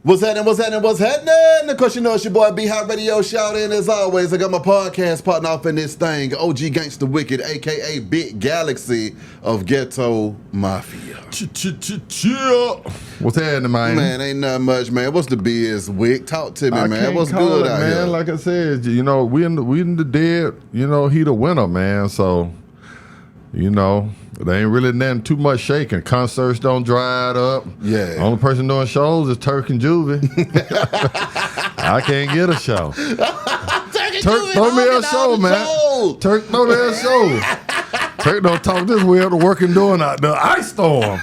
What's happening? What's happening? What's happening? Of course, you know it's your boy B Hot Radio. Shout in as always. I got my podcast partner off in this thing, OG Gangsta Wicked, aka Big Galaxy of Ghetto Mafia. Chill. What's happening, man? Man, ain't nothing much, man. What's the biz, Wick? Talk to me, man. What's good out man. here? Like I said, you know, we in the dead, you know, heat of winter, man. So, you know, there ain't really nothing too much shaking. Concerts don't dry it up. Yeah. Only person doing shows is Turk and Juvie. I can't get a show. Turk, throw me a show, man. Turk, throw me a show. Turk don't talk this way up to working doing the ice storm.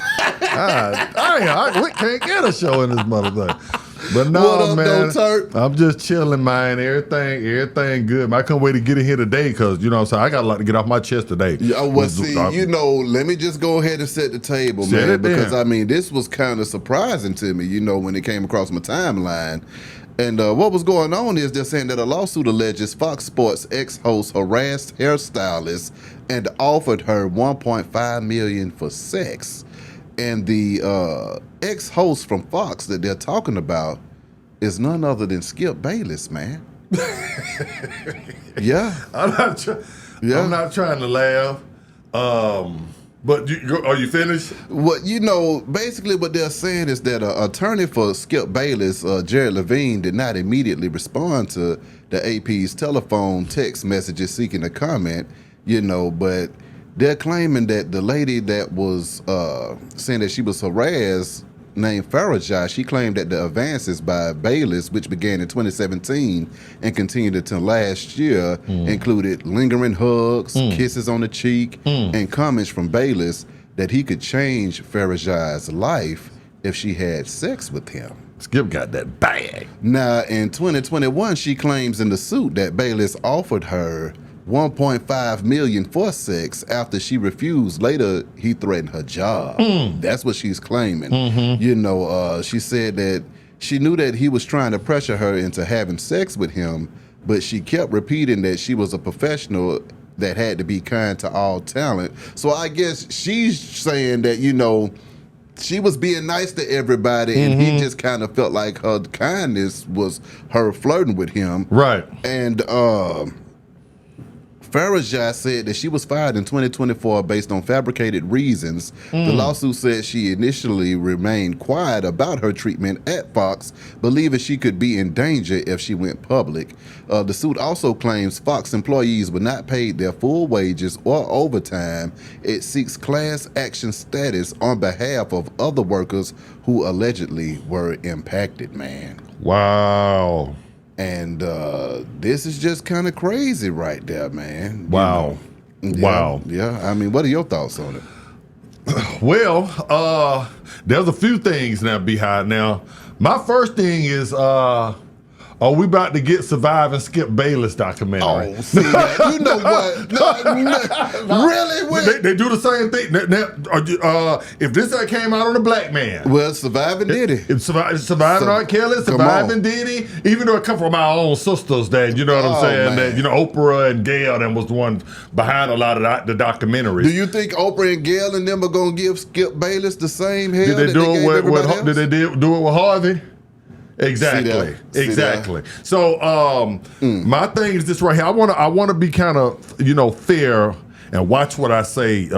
We can't get a show in this motherfucker. But no, man, I'm just chilling, man. Everything good. Man, I couldn't wait to get in here today because, you know what I'm saying, I got a lot to get off my chest today. Yeah, well, see, you know, let me just go ahead and set the table, man, because, I mean, this was kind of surprising to me, you know, when it came across my timeline. And what was going on is they're saying that a lawsuit alleges Fox Sports ex-host harassed hairstylist and offered her $1.5 million for sex. And the ex-host from Fox that they're talking about is none other than Skip Bayless, man. Yeah. I'm not trying to laugh. But are you finished? What you know, basically what they're saying is that an attorney for Skip Bayless, Jared Levine, did not immediately respond to the AP's telephone text messages seeking a comment, you know, but they're claiming that the lady that was saying that she was harassed, named Farajah, she claimed that the advances by Bayless, which began in 2017 and continued until last year, included lingering hugs, kisses on the cheek, and comments from Bayless that he could change Farajah's life if she had sex with him. Skip got that bag. Now, in 2021, she claims in the suit that Bayless offered her $1.5 million for sex after she refused. Later, he threatened her job. That's what she's claiming. You know, she said that she knew that he was trying to pressure her into having sex with him, but she kept repeating that she was a professional that had to be kind to all talent. So I guess she's saying that, you know, she was being nice to everybody, and he just kind of felt like her kindness was her flirting with him. Right. And Farajah said that she was fired in 2024 based on fabricated reasons. The lawsuit said she initially remained quiet about her treatment at Fox, believing she could be in danger if she went public. The suit also claims Fox employees were not paid their full wages or overtime. It seeks class action status on behalf of other workers who allegedly were impacted, man. Wow. And this is just kind of crazy right there, man. Wow. You know? Wow. Yeah. I mean, what are your thoughts on it? Well, there's a few things now behind. Now, my first thing is, are we about to get Surviving Skip Bayless documentary? Oh, see that. You know what? No, really? They do the same thing. If this came out on a black man. Well, Surviving Diddy. Surviving R. Kelly, Surviving Diddy, even though it come from our own sisters that, you know what I'm saying, that, you know, Oprah and Gail, that was the one behind a lot of the documentaries. Do you think Oprah and Gail and them are going to give Skip Bayless the same hell Did they do it with Harvey? Exactly. Exactly. So my thing is this right here. I want to be kind of, you know, fair and watch what I say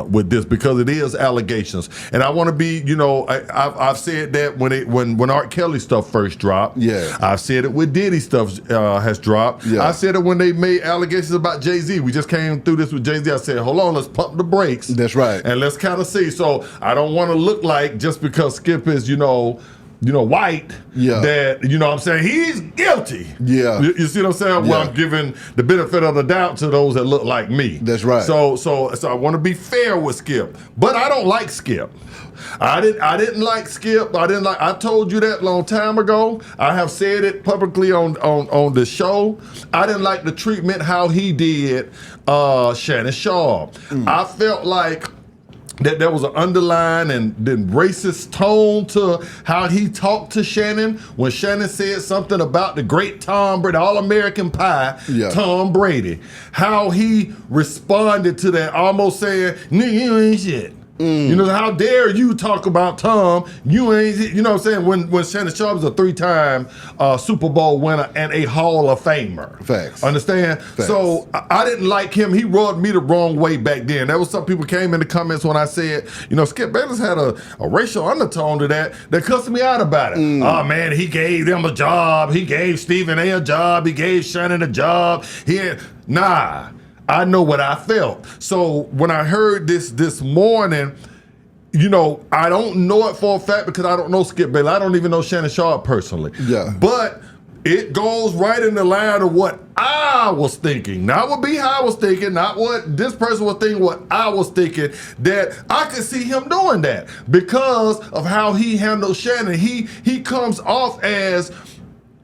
with this, because it is allegations, and I want to be, you know, I've said that when R. Kelly stuff first dropped. Yeah. I've said it with Diddy stuff has dropped. Yeah. I said it when they made allegations about Jay-Z. We just came through this with Jay-Z. I said, hold on, let's pump the brakes. That's right. And let's kind of see. So I don't want to look like, just because Skip is, you know, white, that, you know what I'm saying, he's guilty. Yeah. You see what I'm saying? Well, I'm giving the benefit of the doubt to those that look like me. That's right. So I want to be fair with Skip, but I don't like Skip. I didn't like Skip. I told you that a long time ago. I have said it publicly on the show. I didn't like the treatment how he did Shannon Sharpe. I felt like that there was an underlying and then racist tone to how he talked to Shannon when Shannon said something about the great Tom Brady, All-American Pie, Tom Brady. How he responded to that, almost saying, nigga, you ain't shit. You know, how dare you talk about Tom? You ain't, you know what I'm saying? When Shannon Sharp is a 3-time Super Bowl winner and a Hall of Famer. Facts. Understand? Facts. So I didn't like him. He rubbed me the wrong way back then. There was some people came in the comments when I said, you know, Skip Bayless had a racial undertone to that cussed me out about it. Oh, man, he gave them a job. He gave Stephen A job. He gave Shannon a job. Nah. I know what I felt. So when I heard this morning, you know, I don't know it for a fact because I don't know Skip Bayless. I don't even know Shannon Sharp personally. Yeah. But it goes right in the line of what I was thinking. Not what B-High was thinking, not what this person was thinking, what I was thinking, that I could see him doing that because of how he handled Shannon. He comes off as,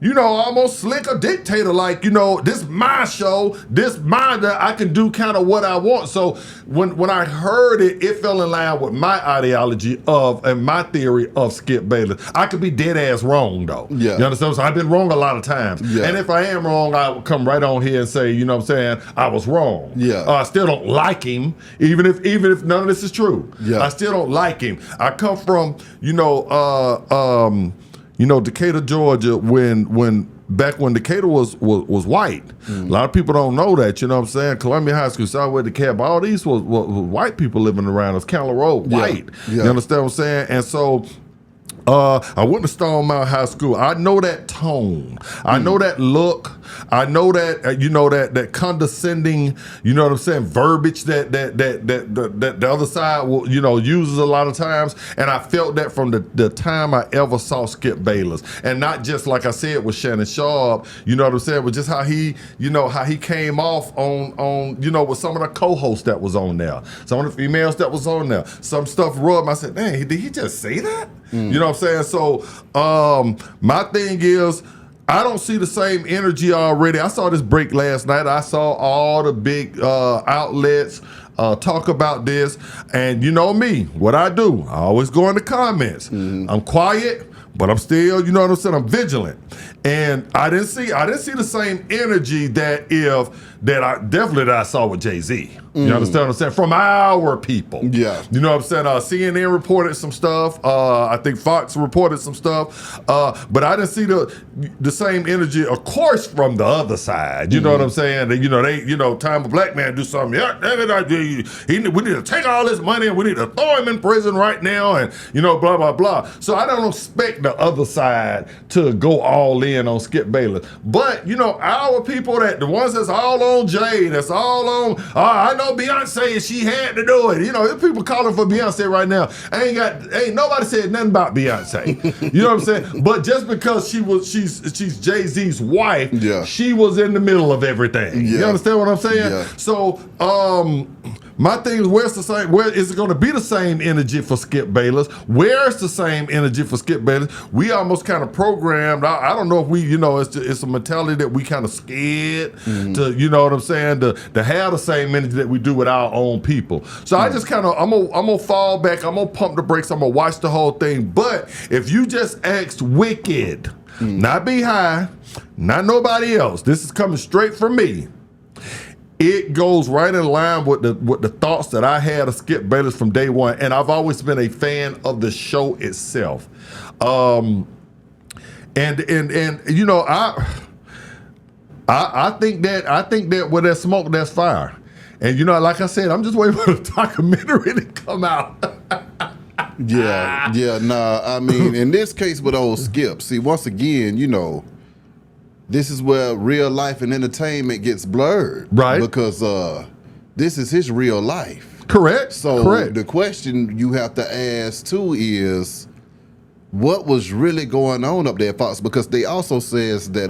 you know, almost slick a dictator, like, you know, this my show, that I can do kind of what I want. So when I heard it, it fell in line with my ideology and my theory of Skip Bayless. I could be dead ass wrong though. Yeah. You understand? So I've been wrong a lot of times. Yeah. And if I am wrong, I will come right on here and say, you know what I'm saying, I was wrong. Yeah. I still don't like him, even if none of this is true. Yeah. I still don't like him. I come from, Decatur, Georgia, back when Decatur was white. A lot of people don't know that, you know what I'm saying? Columbia High School, Southwest Decatur, but all these was white people living around us. Candler Road, white. Yeah. You understand what I'm saying? And so I went to Stone Mountain High School. I know that tone. I know that look. I know that that condescending, you know what I'm saying, verbiage that the other side will, uses a lot of times. And I felt that from the time I ever saw Skip Bayless, and not just like I said with Shannon Sharp, you know what I'm saying, but just how he came off on with some of the co-hosts that was on there, some of the females that was on there, some stuff rubbed. I said, dang, did he just say that? You know what I'm saying? So my thing is, I don't see the same energy already. I saw this break last night. I saw all the big outlets talk about this. And you know me, what I do, I always go in the comments. I'm quiet, but I'm still, you know what I'm saying, I'm vigilant. And I didn't see the same energy that I saw with Jay-Z. You understand what I'm saying? From our people. Yeah. You know what I'm saying? CNN reported some stuff. I think Fox reported some stuff. But I didn't see the same energy, of course, from the other side. You know what I'm saying? Time a black man do something. Yeah, we need to take all this money and we need to throw him in prison right now, and blah blah blah. So I don't expect the other side to go all in on Skip Bayless. But our people, the ones that's all on Jay, that's all on. I know Beyonce, she had to do it. There's people calling for Beyonce right now. Ain't nobody said nothing about Beyonce. You know what I'm saying? But just because she's Jay-Z's wife, yeah, she was in the middle of everything. Yeah. You understand what I'm saying? Yeah. So my thing is, where is it going to be the same energy for Skip Bayless? Where's the same energy for Skip Bayless? We almost kind of programmed. I don't know if it's a mentality that we kind of scared to, you know what I'm saying, to have the same energy that we do with our own people. So I just kind of, I'm gonna fall back. I'm gonna pump the brakes. I'm gonna watch the whole thing. But if you just asked Wicked, not B-High, not nobody else, this is coming straight from me. It goes right in line with the thoughts that I had of Skip Bayless from day one, and I've always been a fan of the show itself. I think that where there's smoke, there's fire, and like I said, I'm just waiting for the documentary to come out. I mean, in this case with old Skip, see, once again, this is where real life and entertainment gets blurred. Right. Because this is his real life. Correct. So the question you have to ask too is, what was really going on up there at Fox? Because they also says that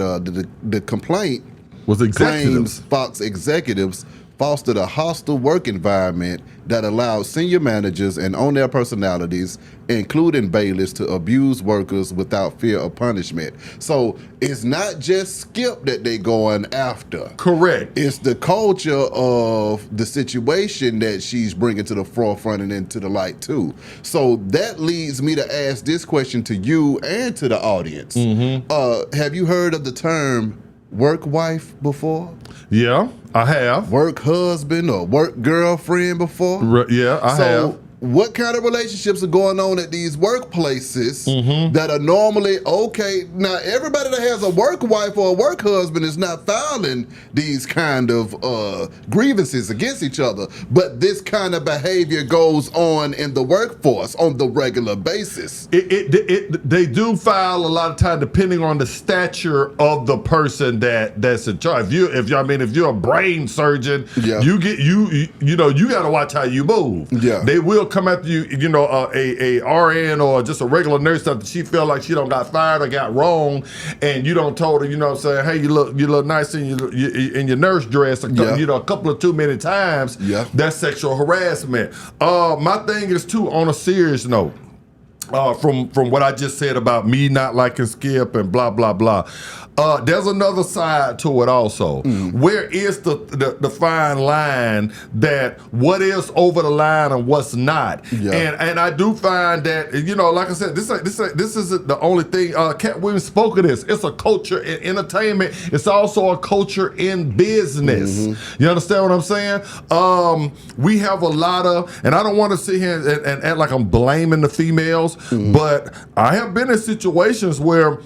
the complaint was claims Fox executives fostered a hostile work environment that allowed senior managers and on-air personalities, including Bayless, to abuse workers without fear of punishment. So it's not just Skip that they going after. Correct. It's the culture of the situation that she's bringing to the forefront and into the light too. So that leads me to ask this question to you and to the audience. Have you heard of the term work wife before? Yeah, I have. Work husband or work girlfriend before? Yeah, I have. what kind of relationships are going on at these workplaces that are normally okay. Now, everybody that has a work wife or a work husband is not filing these kind of grievances against each other, but this kind of behavior goes on in the workforce on the regular basis. They do file a lot of time depending on the stature of the person that's in charge. If you're a brain surgeon, you got to watch how you move. Yeah. They will come after you, a RN or just a regular nurse that she feel like she don't got fired or got wrong, and you don't told her, saying, hey, you look nice in your nurse dress, a couple of too many times. Yeah. That's sexual harassment. My thing is too, on a serious note, from what I just said about me not liking Skip and blah blah blah. There's another side to it also. Where is the fine line that what is over the line and what's not? Yeah. And I do find that, like I said, this isn't the only thing. Cat Williams spoke of this. It's a culture in entertainment. It's also a culture in business. You understand what I'm saying? We have a lot of, and I don't want to sit here and act like I'm blaming the females, but I have been in situations where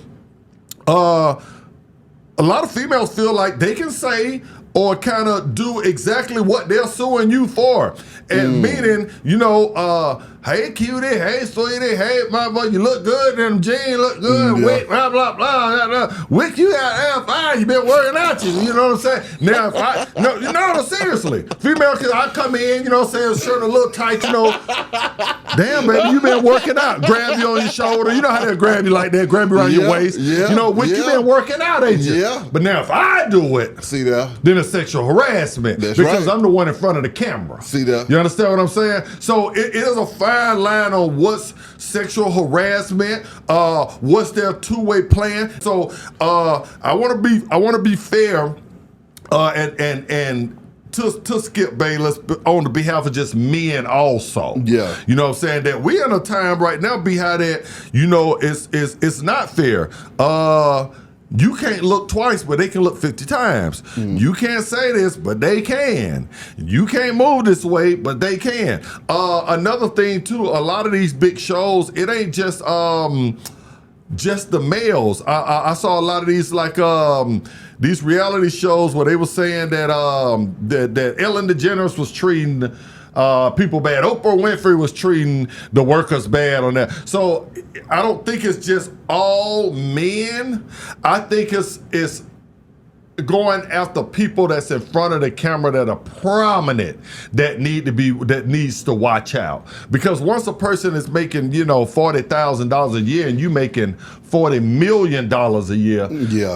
a lot of females feel like they can say or kind of do exactly what they're suing you for. And meaning, hey, cutie, hey, sweetie, hey, motherfucker, you look good, them jeans look good, wick, blah, blah, blah, blah. Wick, you got F5, you been working out, you know what I'm saying? Now, no, seriously. Female, cause I come in, shirt a little tight, damn, baby, you been working out. Grab you on your shoulder, you know how they grab you like that, grab you around your waist. Wick, you been working out, ain't you? Yeah. But now, if I do it, see that? Then it's sexual harassment. That's because right. I'm the one in front of the camera. See that? You understand what I'm saying? So it is a fine line on what's sexual harassment, what's their two-way plan. So I want to be fair, and to Skip Bayless on the behalf of just men also. Yeah. You know what I'm saying? That we in a time right now behind that, it's not fair. You can't look twice, but they can look 50 times. You can't say this, but they can. You can't move this way, but they can. Another thing too, a lot of these big shows, it ain't just the males. I saw a lot of these these reality shows where they were saying that that Ellen DeGeneres was treating people bad. Oprah Winfrey was treating the workers bad on that. So I don't think it's just all men. I think it's going after people that's in front of the camera that are prominent that needs to watch out. Because once a person is making, $40,000 a year and you making $40 million a year,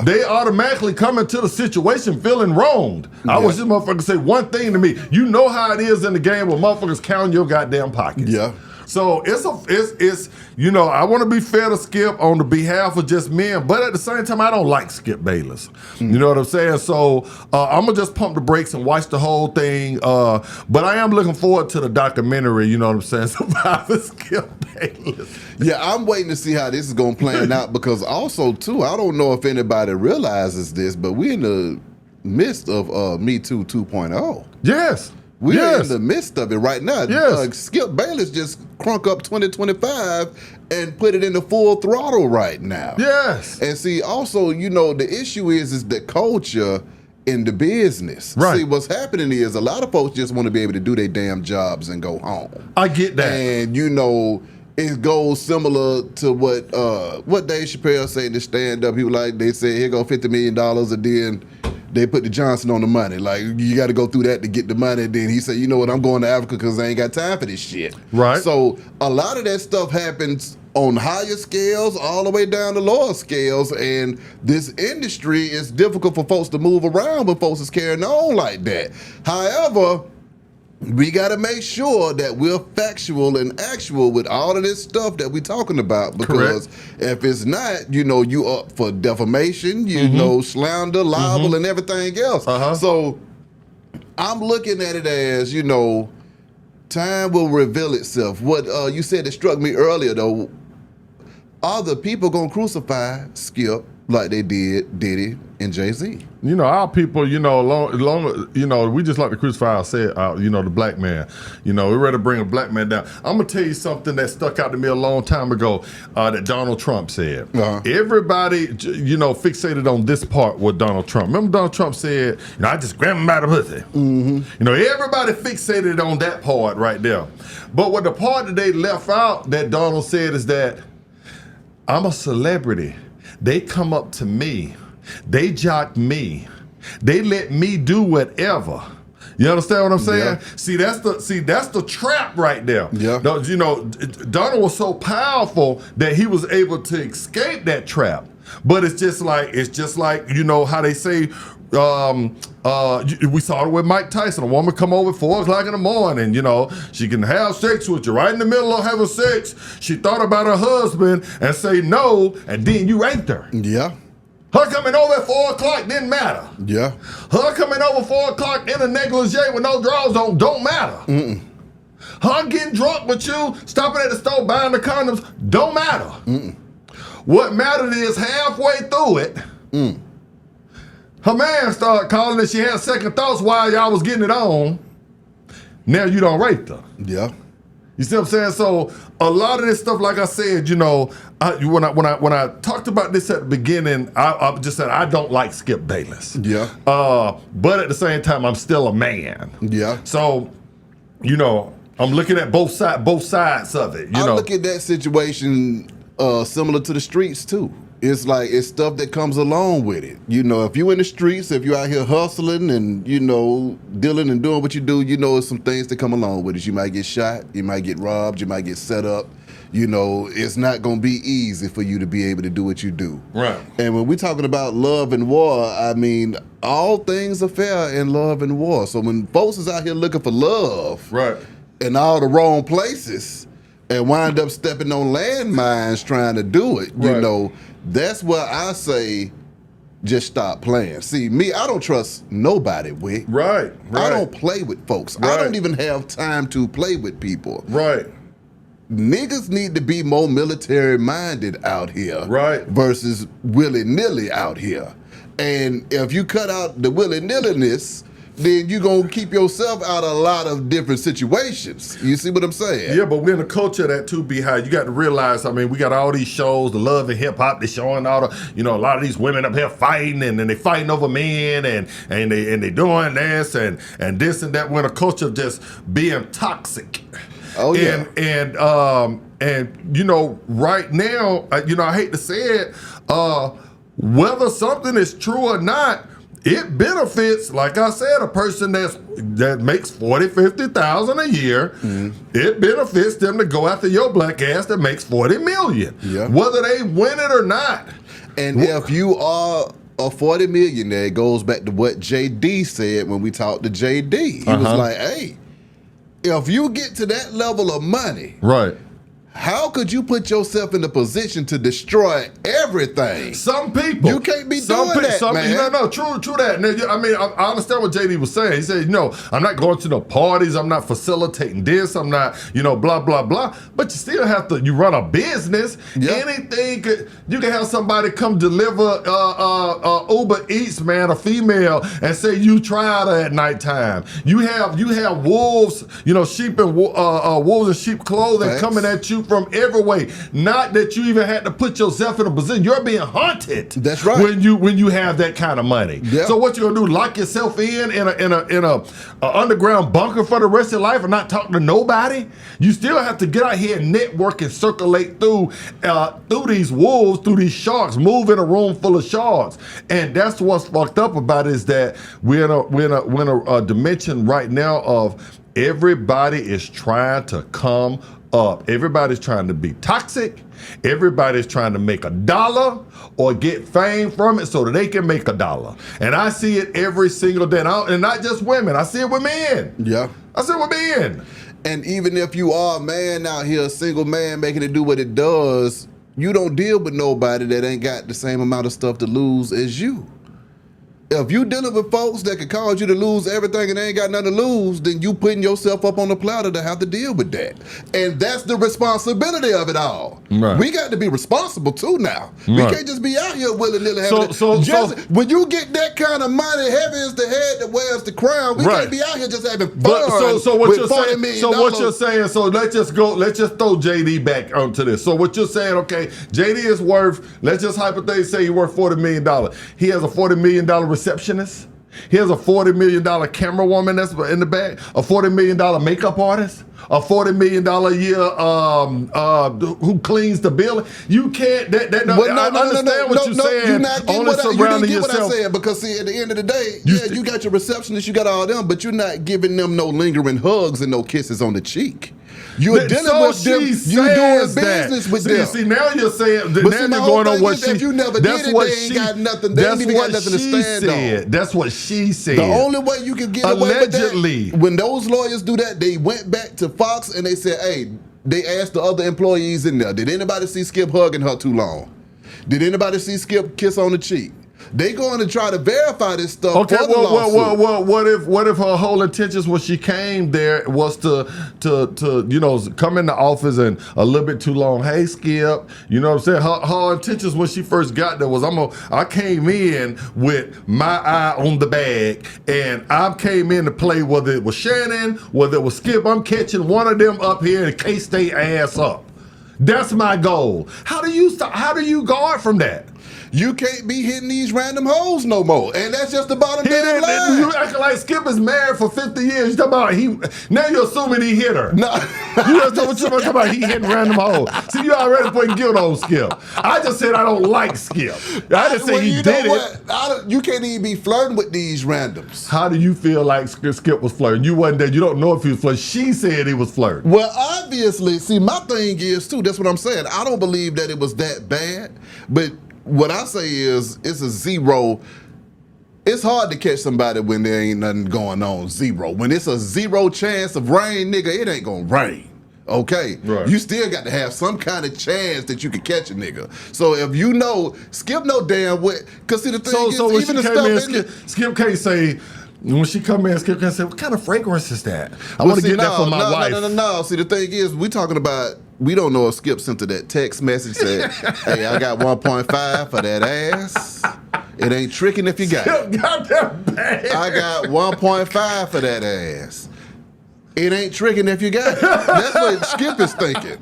they automatically come into the situation feeling wronged. I wish this motherfucker say one thing to me. You know how it is in the game where motherfuckers count your goddamn pockets. Yeah. So it's I want to be fair to Skip on the behalf of just men, but at the same time, I don't like Skip Bayless. You know what I'm saying? So I'm gonna just pump the brakes and watch the whole thing. But I am looking forward to the documentary. You know what I'm saying? Survivor Skip Bayless. Yeah, I'm waiting to see how this is gonna plan out because also too, I don't know if anybody realizes this, but we're in the midst of MeToo 2.0. Yes. We're in the midst of it right now. Yes. Skip Bayless just crunk up 2025 and put it in the full throttle right now. Yes. And see, also, the issue is the culture in the business. Right. See, what's happening is a lot of folks just want to be able to do their damn jobs and go home. I get that. And, it goes similar to what Dave Chappelle said in the stand-up. He was like, they said, here go $50 million, and then they put the Johnson on the money. Like, you got to go through that to get the money. And then he said, you know what, I'm going to Africa because I ain't got time for this shit. Right. So a lot of that stuff happens on higher scales all the way down to lower scales. And this industry is difficult for folks to move around when folks is carrying on like that. However, we got to make sure that we're factual and actual with all of this stuff that we're talking about, because if it's not, you up for defamation, slander, libel, and everything else. So I'm looking at it as, time will reveal itself. What you said that struck me earlier, though, are the people going to crucify Skip like they did Diddy and Jay-Z. You know, our people, you know, we just like to crucify the black man. You know, we're ready to bring a black man down. I'm going to tell you something that stuck out to me a long time ago that Donald Trump said. Everybody, you know, fixated on this part with Donald Trump. Remember Donald Trump said, you know, I just grabbed him by the pussy. You know, everybody fixated on that part right there. But what the part that they left out that Donald said is that I'm a celebrity. They come up to me. They jock me. They let me do whatever. You understand what I'm saying? Yeah. See, that's the trap right there. Yeah. You know, Donald was so powerful that he was able to escape that trap. But it's just like you know how they say. We saw it with Mike Tyson. A woman come over at 4 o'clock in the morning. You know, she can have sex with you right in the middle of having sex. She thought about her husband and say no, and then you raped her. Yeah. Her coming over at 4 o'clock didn't matter. Yeah. Her coming over 4 o'clock in a negligee with no drawers on don't matter. Her getting drunk with you, stopping at the store buying the condoms don't matter. What mattered is halfway through it, her man started calling and she had second thoughts while y'all was getting it on. Now you don't rape her. Yeah. You see what I'm saying? So a lot of this stuff, like I said, you know, when I talked about this at the beginning, I just said I don't like Skip Bayless. Yeah. But at the same time, I'm still a man. Yeah. So, you know, I'm looking at both sides of it. I look at that situation similar to the streets too. It's like it's stuff that comes along with it. You know, if you in the streets, if you out here hustling and, you know, dealing and doing what you do, you know, it's some things that come along with it. You might get shot, you might get robbed, you might get set up. You know, it's not going to be easy for you to be able to do what you do. Right. And when we're talking about love and war, I mean, all things are fair in love and war. So when folks is out here looking for love Right. in all the wrong places and wind up stepping on landmines trying to do it, you Right. know, that's where I say just stop playing. See, me, I don't trust nobody, Wick. Right. I don't play with folks. I Right. don't even have time to play with people. Right. Niggas need to be more military minded out here, Right. versus willy-nilly out here. And if you cut out the willy-nilliness, then you're going to keep yourself out of a lot of different situations. You see what I'm saying? Yeah, but we're in a culture that too, behind. You got to realize, I mean, we got all these shows, the Love and Hip Hop, they're showing all the, you know, a lot of these women up here fighting and they fighting over men and they doing this and this and that. We're in a culture of just being toxic. Oh, yeah. And you know, right now, you know, I hate to say it, whether something is true or not, it benefits, like I said, a person that makes 40, 50,000 a year. It benefits them to go after your black ass that makes 40 million, whether they win it or not. And if you are a 40 millionaire, it goes back to what JD said when we talked to JD. He was like, hey, if you get to that level of money, Right. how could you put yourself in a position to destroy everything? Some people. You can't be doing that, man. No, true that. Now, I mean, I understand what JD was saying. He said, you know, I'm not going to no parties. I'm not facilitating this. I'm not, you know, blah, blah, blah. But you still have to, you run a business. Anything, you can have somebody come deliver Uber Eats, man, a female, and say you tried her at nighttime. You have wolves, you know, sheep and wolves in sheep clothing coming at you from every way. Not that you even had to put yourself in a position. You're being haunted. That's right. When you have that kind of money. Yeah. So what you gonna do? Lock yourself in a underground bunker for the rest of your life and not talk to nobody? You still have to get out here and network and circulate through these wolves, through these sharks. Move in a room full of sharks. And that's what's fucked up about it, is that we're in a dimension right now of everybody is trying to come up. Everybody's trying to be toxic. Everybody's trying to make $1 or get fame from it so that they can make $1. And I see it every single day. And not just women. I see it with men. Yeah. I see it with men. And even if you are a man out here, a single man making it do what it does, you don't deal with nobody that ain't got the same amount of stuff to lose as you. If you dealing with folks that could cause you to lose everything and they ain't got nothing to lose, then you putting yourself up on the platter to have to deal with that. And that's the responsibility of it all. Right. We got to be responsible too now. We Right. can't just be out here willy-nilly So- having so- when you get that kind of money, heavy is the head that wears the crown. We Right. can't be out here just having fun. But so what with you're $40 saying? million. So what you're saying? So let's just throw JD back onto this. So what you're saying? Okay, JD is worth. Let's just hypothetically say he's worth $40 million. He has a $40 million receptionist. He has a $40 million camera woman that's in the back. A $40 million makeup artist. A $40 million a year who cleans the building. You can't. I understand what you're saying. You're not getting only what surrounding you didn't get yourself. what I said, because see, at the end of the day, You yeah, you got your receptionist, you got all them, but you're not giving them no lingering hugs and no kisses on the cheek. You're dealing with them. You're doing business with them. See, now you're saying. But Now see, you're my going whole on thing what is, she. if you never that's did it, what they ain't she. got nothing. They That's ain't even what got nothing to she stand said. on. That's what she said. The only way you can get away with Allegedly. that, when those lawyers do that, they went back to Fox and they said, hey, they asked the other employees in there, did anybody see Skip hugging her too long? Did anybody see Skip kiss on the cheek? They going to try to verify this stuff. Okay, for the lawsuit. well, what if her whole intentions when she came there was to come in the office and a little bit too long. Hey, Skip, you know what I'm saying? Her intentions when she first got there was I came in with my eye on the bag, and I came in to play, whether it was Shannon, whether it was Skip. I'm catching one of them up here in case they ass up. That's my goal. How do you guard from that? You can't be hitting these random hoes no more. And that's just the bottom damn line. You acting like Skip is married for 50 years. You talking about now you're assuming he hit her. No. You just what you're talking about, he hitting random hoes. See, you already putting guilt on Skip. I just said I don't like Skip. I didn't say he did it. You can't even be flirting with these randoms. How do you feel like Skip was flirting? You wasn't there. You don't know if he was flirting. She said he was flirting. Well, obviously, see, my thing is, too, that's what I'm saying. I don't believe that it was that bad, but what I say is it's a zero. It's hard to catch somebody when there ain't nothing going on, zero. When it's a 0 chance of rain, nigga, it ain't gonna rain. Okay? Right. You still got to have some kind of chance that you can catch a nigga. So if you know, Skip know damn well, because see the thing is, when even the she stuff came in, Skip can't say, when she come in, Skip can't say, what kind of fragrance is that? I want to get that for my wife. No. See, the thing is, we talking about, we don't know if Skip sent her that text message said, hey, I got 1.5 for that ass. It ain't tricking if you got it. Skip got that bad. I got 1.5 for that ass. It ain't tricking if you got it. That's what Skip is thinking.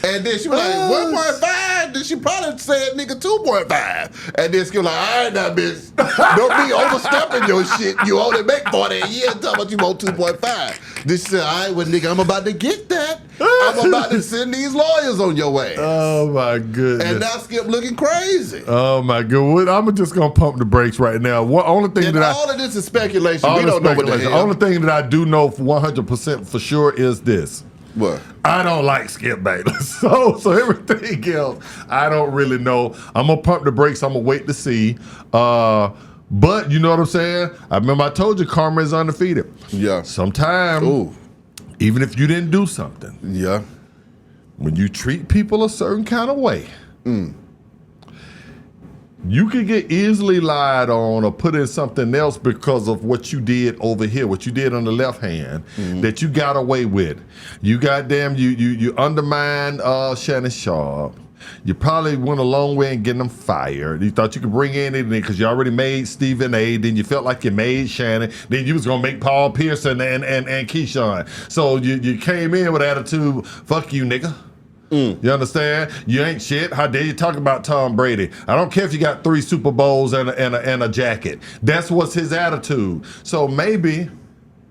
And then she was like, 1.5? Then she probably said, nigga, 2.5. And then Skip like, all right now, bitch. Don't be overstepping your shit. You only make 40 a year. Talking about you want 2.5. Then she said, all right, well, nigga, I'm about to get that. I'm about to send these lawyers on your ass. Oh, my goodness. And now Skip looking crazy. Oh, my God. I'm just going to pump the brakes right now. All of this is speculation. We don't know what the hell. The only thing that I do know for 100% for sure is this. What? I don't like Skip Bayless. So everything else, I don't really know. I'm going to pump the brakes. I'm going to wait to see. But you know what I'm saying? I remember I told you karma is undefeated. Yeah. Sometimes, even if you didn't do something, yeah, when you treat people a certain kind of way, you could get easily lied on or put in something else because of what you did over here, what you did on the left hand, that you got away with. You goddamn, you undermined Shannon Sharp. You probably went a long way in getting them fired. You thought you could bring in anything because you already made Stephen A. Then you felt like you made Shannon. Then you was gonna make Paul Pearson and Keyshawn. So you came in with attitude, fuck you, nigga. You understand? You ain't shit. How dare you talk about Tom Brady? I don't care if you got 3 Super Bowls and a jacket. That's what's his attitude. So maybe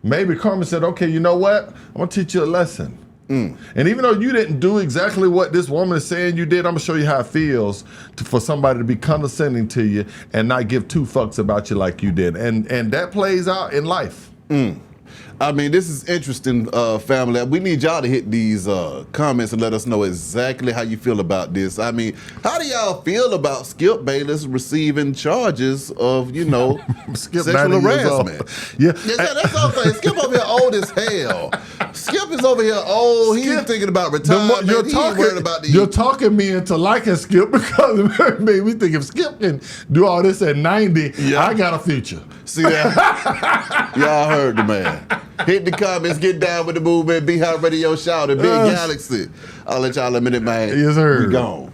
Carmen said, okay, you know what? I'm gonna teach you a lesson. And even though you didn't do exactly what this woman is saying you did, I'm gonna show you how it feels for somebody to be condescending to you and not give 2 fucks about you like you did. And that plays out in life. I mean, this is interesting, family. We need y'all to hit these comments and let us know exactly how you feel about this. I mean, how do y'all feel about Skip Bayless receiving charges of, Skip sexual harassment? Yeah. That's what I'm saying. Skip over here old as hell. Skip is over here old. He ain't Skip, thinking about retirement. He ain't worried about the you're talking me into liking Skip because it made me think if Skip can do all this at 90, I got a future. See that? Y'all heard the man. Hit the comments, get down with the movement, Be Hot Radio Shout, and Big Galaxy. I'll let y'all in a minute, man. Yes, sir. We gone.